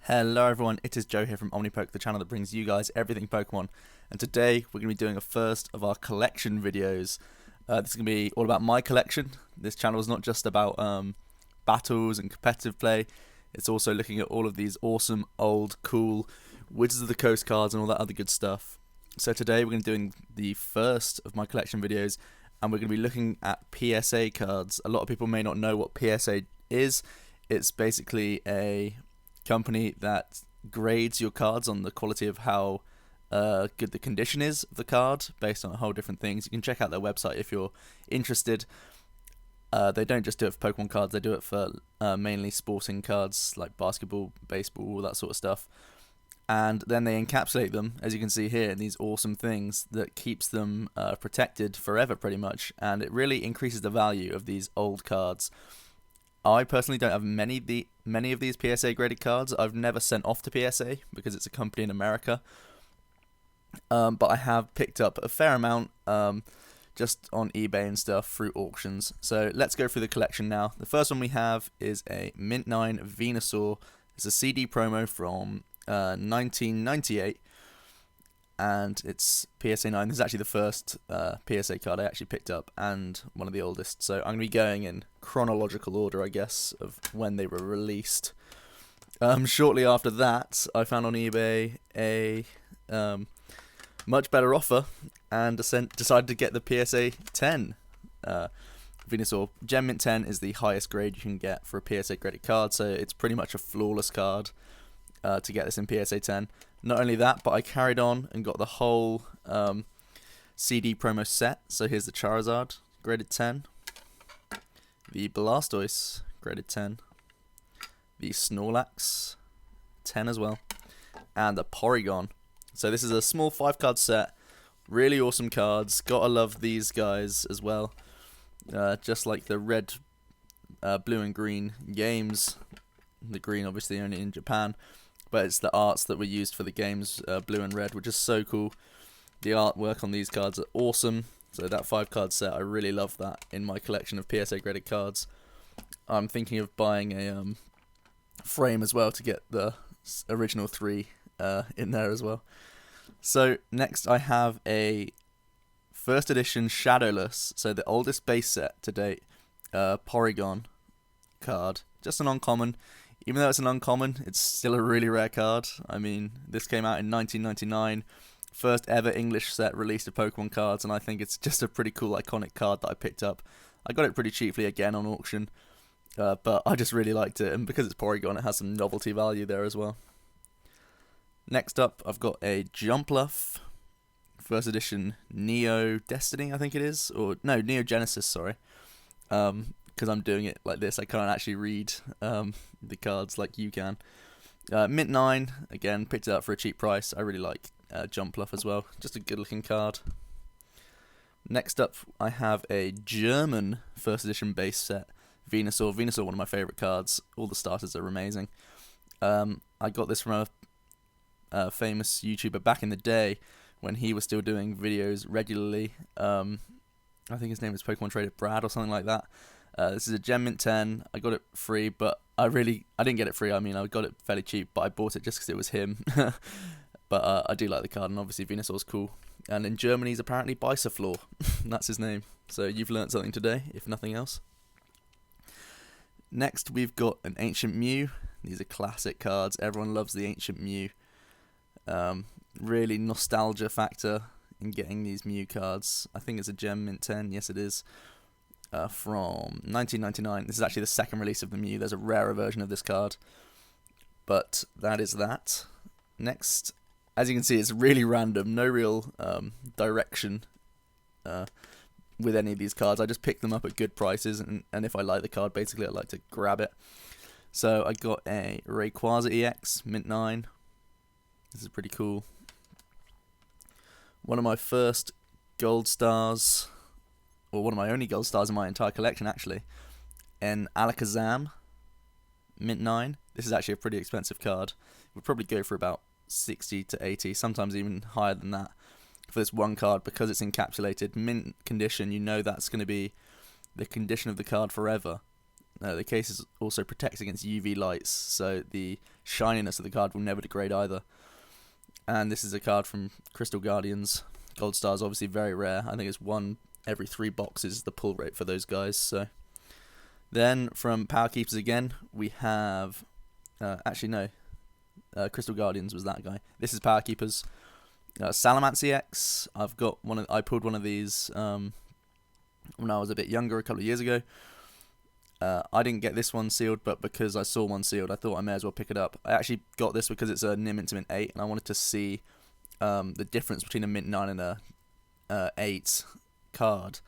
Hello everyone, it is Joe here from Omnipoke, the channel that brings you guys everything Pokemon. And today we're going to be doing a first of our collection videos. This is going to be all about my collection. This channel is not just about battles and competitive play. It's also looking at all of these awesome, old, cool Wizards of the Coast cards and all that other good stuff. So today we're going to be doing the first of my collection videos, and we're going to be looking at PSA cards. A lot of people may not know what PSA is. It's basically a company that grades your cards on the quality of how good the condition is of the card based on a whole different things. You can check out their website if you're interested. They don't just do it for Pokemon cards, they do it for mainly sporting cards like basketball, baseball, all that sort of stuff. And then they encapsulate them, as you can see here, in these awesome things that keeps them protected forever pretty much, and it really increases the value of these old cards. I personally don't have many of these PSA graded cards. I've never sent off to PSA because it's a company in America. But I have picked up a fair amount just on eBay and stuff through auctions. So let's go through the collection now. The first one we have is a Mint 9 Venusaur. It's a CD promo from 1998. And it's PSA 9. This is actually the first PSA card I actually picked up, and one of the oldest. So I'm going to be going in chronological order, I guess, of when they were released. Shortly after that, I found on eBay a much better offer, and decided to get the PSA 10 Venusaur. Gem Mint 10 is the highest grade you can get for a PSA graded card, so it's pretty much a flawless card to get this in PSA 10. Not only that, but I carried on and got the whole CD promo set. So here's the Charizard, graded 10. The Blastoise, graded 10. The Snorlax, 10 as well. And the Porygon. So this is a small 5-card set. Really awesome cards. Gotta love these guys as well. Just like the red, blue and green games. The green obviously only in Japan. But it's the arts that were used for the games, blue and red, which is so cool. The artwork on these cards are awesome. So that 5-card set, I really love that in my collection of PSA graded cards. I'm thinking of buying a frame as well to get the original 3 in there as well. So next I have a first edition Shadowless, so the oldest base set to date, Porygon card. Just an uncommon. Even though it's an uncommon, it's still a really rare card. I mean, this came out in 1999, first ever English set released of Pokemon cards, and I think it's just a pretty cool, iconic card that I picked up. I got it pretty cheaply again on auction, but I just really liked it, and because it's Porygon, it has some novelty value there as well. Next up, I've got a Jumpluff, first edition Neo Destiny, I think it is, or no, Neo Genesis, sorry. Because I'm doing it like this, I can't actually read the cards like you can. Mint 9, again, picked it up for a cheap price. I really like Jumpluff as well, just a good looking card. Next up, I have a German first edition base set, Venusaur. Venusaur, one of my favourite cards. All the starters are amazing. I got this from a famous YouTuber back in the day when he was still doing videos regularly. I think his name was Pokemon Trader Brad or something like that. This is a Gem Mint 10. I got it free, but I didn't get it free. I mean, I got it fairly cheap, but I bought it just because it was him. But I do like the card, and obviously Venusaur's cool. And in Germany, he's apparently Bisaflor. That's his name. So you've learnt something today, if nothing else. Next, we've got an Ancient Mew. These are classic cards. Everyone loves the Ancient Mew. Really nostalgia factor in getting these Mew cards. I think it's a Gem Mint 10. Yes, it is. From 1999. This is actually the second release of the Mew. There's a rarer version of this card, but that is that. Next, as you can see, it's really random, no real direction with any of these cards. I just pick them up at good prices, and if I like the card, basically I like to grab it. So I got a Rayquaza EX, Mint 9. This is pretty cool. One of my first gold stars, or one of my only gold stars in my entire collection actually, an Alakazam, Mint 9. This is actually a pretty expensive card. It would probably go for about 60 to 80, sometimes even higher than that for this one card, because it's encapsulated mint condition. You know that's going to be the condition of the card forever. The case also protects against UV lights, so the shininess of the card will never degrade either. And this is a card from Crystal Guardians. Gold Star is obviously very rare. I think it's 1 every 3 boxes, the pull rate for those guys. So then from Power Keepers again, we have Crystal Guardians was that guy. This is Power Keepers. Salamence EX. I pulled one of these when I was a bit younger, a couple of years ago. I didn't get this one sealed, but because I saw one sealed, I thought I may as well pick it up. I actually got this because it's a Nim into Mint 8, and I wanted to see the difference between a Mint 9 and a 8 card,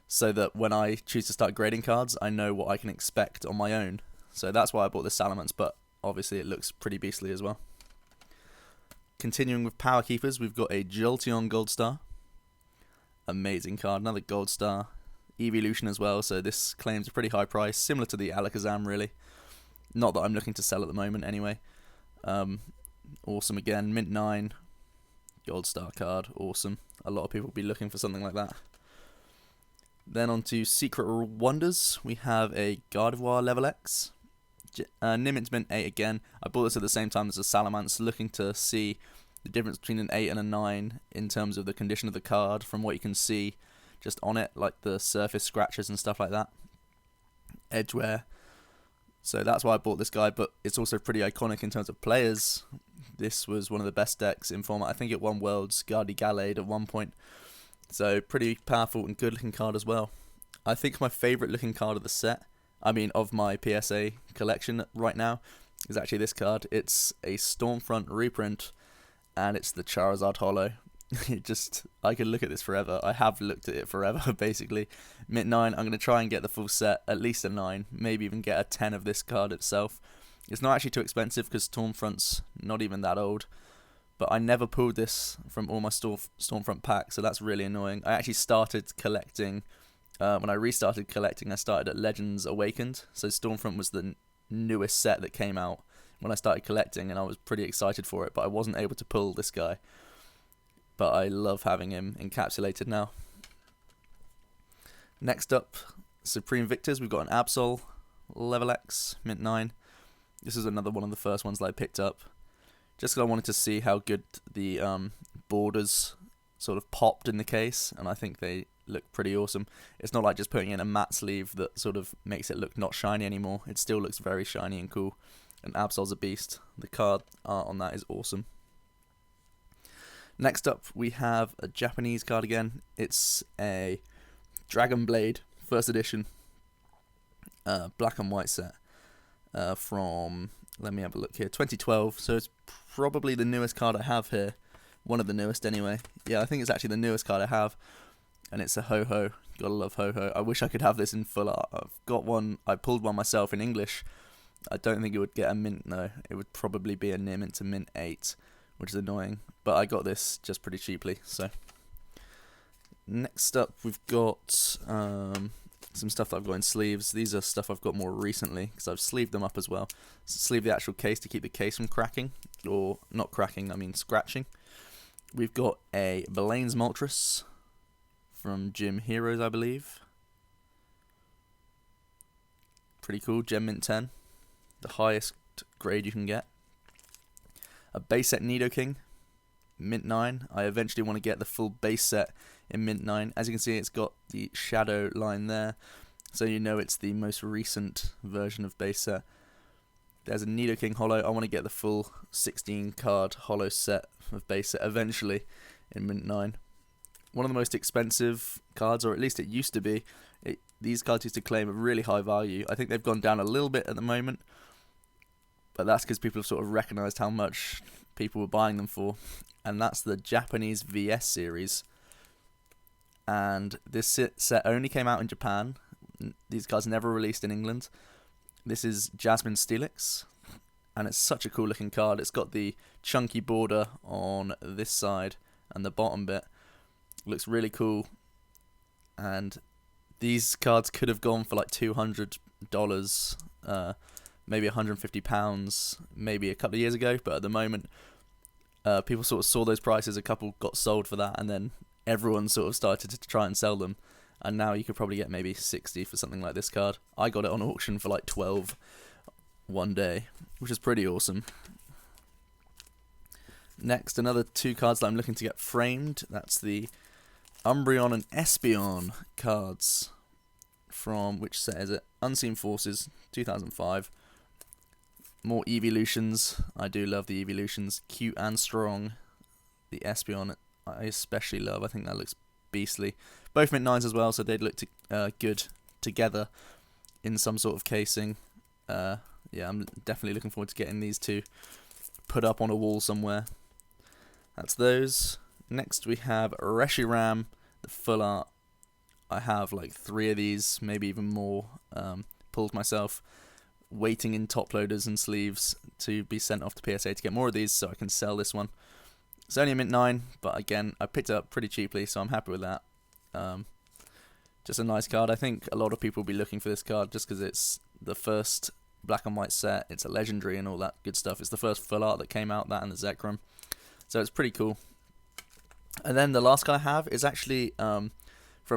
so that when I choose to start grading cards, I know what I can expect on my own. So that's why I bought this Salamence, but obviously it looks pretty beastly as well. Continuing with Power Keepers, we've got a Jolteon Gold Star. Amazing card, another Gold Star. Evolution as well, so this claims a pretty high price, similar to the Alakazam really. Not that I'm looking to sell at the moment anyway. Awesome again, Mint 9, Gold Star card, awesome. A lot of people will be looking for something like that. Then on to Secret Wonders, we have a Gardevoir Level X. Nim into Mint 8 again. I bought this at the same time as a Salamence, looking to see the difference between an 8 and a 9 in terms of the condition of the card from what you can see just on it, like the surface scratches and stuff like that, edge wear. So that's why I bought this guy, but it's also pretty iconic in terms of players. This was one of the best decks in format. I think it won Worlds Gallade at one point. So pretty powerful and good looking card as well. I think my favourite looking card of the set, of my PSA collection right now, is actually this card. It's a Stormfront reprint, and it's the Charizard Holo. I could look at this forever. I have looked at it forever, basically. Mint 9, I'm going to try and get the full set, at least a 9, maybe even get a 10 of this card itself. It's not actually too expensive because Stormfront's not even that old, but I never pulled this from all my Stormfront packs, so that's really annoying. I actually started collecting, when I restarted collecting, I started at Legends Awakened, so Stormfront was the newest set that came out when I started collecting, and I was pretty excited for it, but I wasn't able to pull this guy. But I love having him encapsulated now. Next up, Supreme Victors. We've got an Absol Level X, Mint 9. This is another one of the first ones that I picked up, just because I wanted to see how good the borders sort of popped in the case, and I think they look pretty awesome. It's not like just putting in a matte sleeve that sort of makes it look not shiny anymore. It still looks very shiny and cool, and Absol's a beast. The card art on that is awesome. Next up, we have a Japanese card again. It's a Dragon Blade first edition black and white set from, let me have a look here, 2012. So it's probably the newest card I have here. One of the newest anyway. Yeah, I think it's actually the newest card I have. And it's a Ho-Ho. Gotta love Ho-Ho. I wish I could have this in full art. I've got one, I pulled one myself in English. I don't think it would get a mint, no. It would probably be a Nim into Mint 8. Which is annoying, but I got this just pretty cheaply. So next up, we've got some stuff that I've got in sleeves. These are stuff I've got more recently because I've sleeved them up as well. So sleeve the actual case to keep the case from cracking, or not cracking, I mean scratching. We've got a Belane's Moltres from Gym Heroes, I believe. Pretty cool, Gem Mint 10, the highest grade you can get. A base set Nidoking, Mint 9. I eventually want to get the full base set in Mint 9. As you can see, it's got the shadow line there, so you know it's the most recent version of base set. There's a Nidoking Holo. I want to get the full 16 card Holo set of base set eventually in Mint 9. One of the most expensive cards, or at least it used to be. These cards used to claim a really high value. I think they've gone down a little bit at the moment, but that's because people have sort of recognised how much people were buying them for. And that's the Japanese VS series. And this set only came out in Japan. These cards never released in England. This is Jasmine Steelix. And it's such a cool looking card. It's got the chunky border on this side and the bottom bit. Looks really cool. And these cards could have gone for like $200. Maybe £150, maybe a couple of years ago, but at the moment, people sort of saw those prices. A couple got sold for that, and then everyone sort of started to try and sell them. and now you could probably get maybe 60 for something like this card. I got it on auction for like 12 one day, which is pretty awesome. Next, another 2 cards that I'm looking to get framed. That's the Umbreon and Espeon cards from, which set is it? Unseen Forces, 2005. More evolutions. I do love the evolutions. Cute and strong. The Espeon I especially love. I think that looks beastly. Both mint 9s as well, so they'd look good together in some sort of casing. Yeah, I'm definitely looking forward to getting these 2 put up on a wall somewhere. That's those. Next we have Reshiram, the full art. I have like 3 of these, maybe even more, pulled myself, waiting in top loaders and sleeves to be sent off to PSA to get more of these so I can sell this one. It's only a mint 9, but again, I picked it up pretty cheaply, so I'm happy with that. Just a nice card. I think a lot of people will be looking for this card just because it's the first black and white set, it's a legendary and all that good stuff. It's the first full art that came out, that and the Zekrom. So it's pretty cool. And then the last card I have is actually from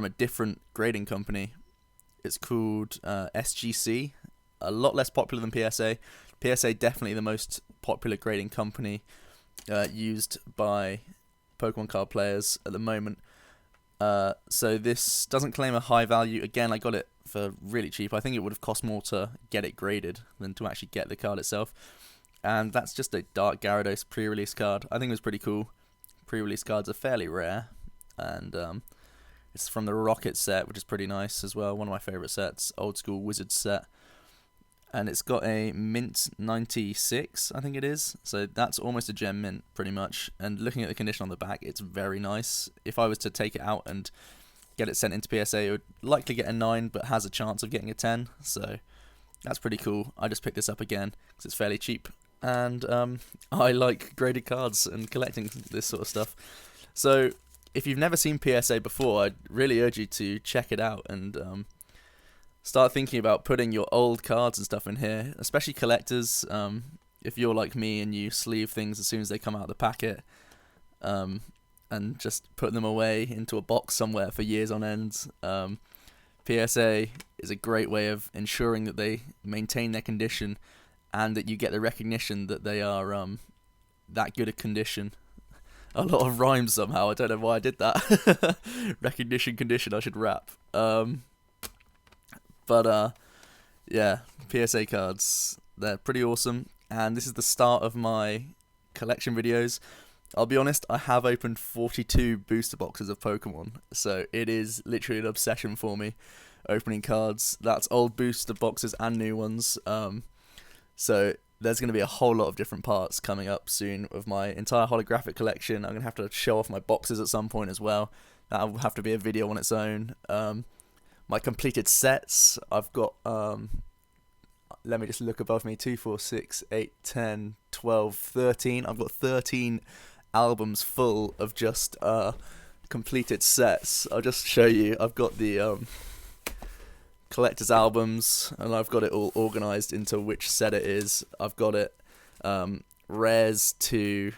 a different grading company. It's called SGC. A lot less popular than PSA. PSA definitely the most popular grading company used by Pokemon card players at the moment. So this doesn't claim a high value. Again, I got it for really cheap. I think it would have cost more to get it graded than to actually get the card itself. And that's just a Dark Gyarados pre-release card. I think it was pretty cool. Pre-release cards are fairly rare, and it's from the Rocket set, which is pretty nice as well. One of my favourite sets, old school Wizard set. And it's got a mint 96, I think it is. So that's almost a gem mint, pretty much. And looking at the condition on the back, it's very nice. If I was to take it out and get it sent into PSA, it would likely get a 9, but has a chance of getting a 10. So that's pretty cool. I just picked this up again because it's fairly cheap. And I like graded cards and collecting this sort of stuff. So if you've never seen PSA before, I'd really urge you to check it out and start thinking about putting your old cards and stuff in here, especially collectors. If you're like me and you sleeve things as soon as they come out of the packet, and just put them away into a box somewhere for years on end. PSA is a great way of ensuring that they maintain their condition and that you get the recognition that they are that good a condition. A lot of rhymes somehow. I don't know why I did that. Recognition condition. I should rap. Yeah, PSA cards. They're pretty awesome. And this is the start of my collection videos. I'll be honest, I have opened 42 booster boxes of Pokemon. So it is literally an obsession for me, opening cards. That's old booster boxes and new ones. So there's going to be a whole lot of different parts coming up soon of my entire holographic collection. I'm going to have to show off my boxes at some point as well. That'll have to be a video on its own. My completed sets, I've got, let me just look above me, 2, 4, 6, 8, 10, 12, 13. I've got 13 albums full of just completed sets. I'll just show you. I've got the collector's albums, and I've got it all organized into which set it is. I've got it rares to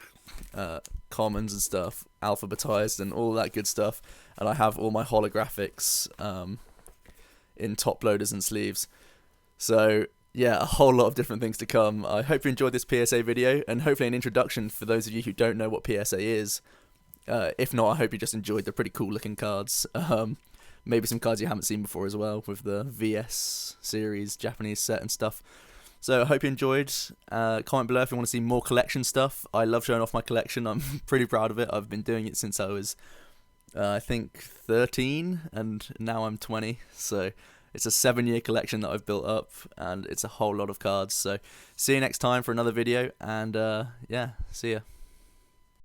commons and stuff, alphabetized and all that good stuff, and I have all my holographics in top loaders and sleeves. So yeah, a whole lot of different things to come. I hope you enjoyed this PSA video, and hopefully an introduction for those of you who don't know what PSA is. If not, I hope you just enjoyed the pretty cool looking cards. Maybe some cards you haven't seen before as well, with the VS series Japanese set and stuff. So I hope you enjoyed. Comment below if you want to see more collection stuff. I love showing off my collection. I'm pretty proud of it. I've been doing it since I was, I think, 13, and now I'm 20. So it's a 7-year collection that I've built up, and it's a whole lot of cards. So see you next time for another video, and yeah, see ya.